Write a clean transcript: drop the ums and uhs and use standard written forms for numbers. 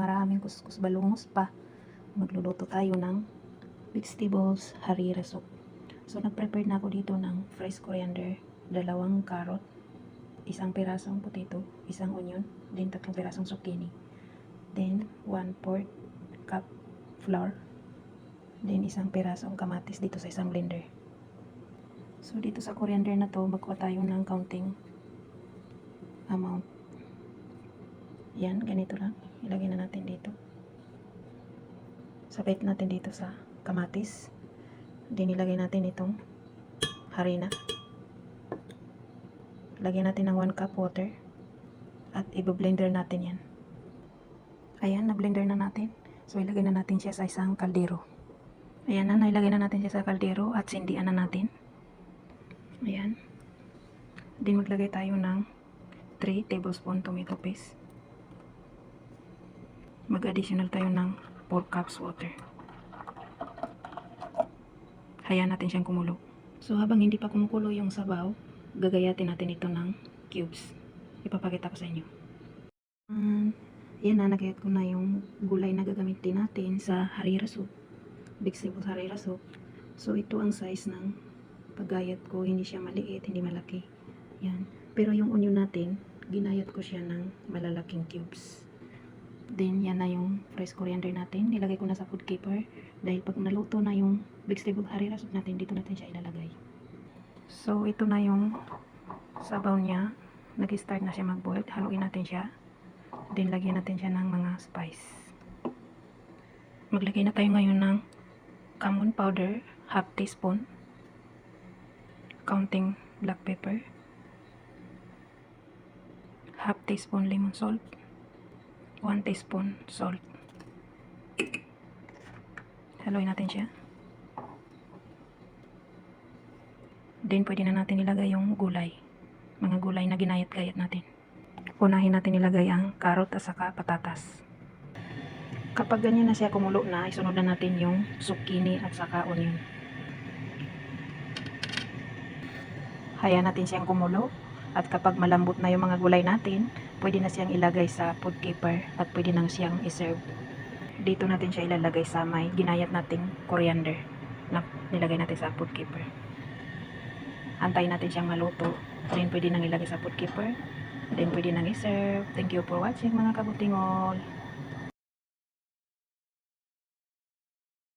maraming kuskus balungos pa, magluluto tayo ng vegetables harira soup. So nag-prepare na ako dito ng fresh coriander, 2 carrot, 1 pirasong potato, 1 onion, then 3 pirasong zucchini, then 1/4 cup flour, then 1 pirasong kamatis dito sa isang blender. So dito sa coriander na to, magkuha tayo ng counting amount. Yan, ganito lang. Ilagay na natin dito. Sabit natin dito sa kamatis. Then ilagay natin itong harina. Lagyan natin ng 1 cup water. At i-blender natin yan. Ayan, na-blender na natin. So ilagay na natin siya sa isang kaldero. Ayan na, nailagay na natin siya sa kaldero at sindihan na natin. Ayan. Then maglagay tayo ng 3 tablespoon tomato paste. Mag-additional tayo ng 4 cups water. Hayaan natin siyang kumulo. So habang hindi pa kumukulo yung sabaw, gagayatin natin ito ng cubes. Ipapakita ko sa inyo. Yan na, nagayat ko na yung gulay na gagamitin natin sa harira soup. Vegetable harira soup. So ito ang size ng paggayat ko. Hindi siya maliit, hindi malaki. Yan. Pero yung onion natin, ginayat ko siya ng malalaking cubes. Then, yan na yung fresh coriander natin. Nilagay ko na sa food keeper. Dahil pag naluto na yung vegetable harira soup natin, dito natin siya ilalagay. So, ito na yung sabaw niya. Nag-start na siya mag-boil. Haluin natin siya. Then, lagyan natin siya ng mga spice. Maglagay na tayo ngayon ng cumin powder, half teaspoon. Counting black pepper. Half teaspoon lemon salt. 1 teaspoon salt. Haluin natin siya. Then pwede na natin ilagay yung gulay. Mga gulay na ginayat-gayat natin. Unahin natin ilagay ang carrot at saka patatas. Kapag ganyan na siya kumulo na, isunod na natin yung zucchini at saka onion. Hayaan natin siyang kumulo. At kapag malambot na yung mga gulay natin, pwede na siyang ilagay sa food keeper at pwede na siyang iserve. Dito natin siya ilalagay sa may ginayat nating coriander na nilagay natin sa food keeper. Antayin natin siyang maluto. Then pwede nang ilagay sa food keeper. Then pwede nang iserve. Thank you for watching mga kabutingol.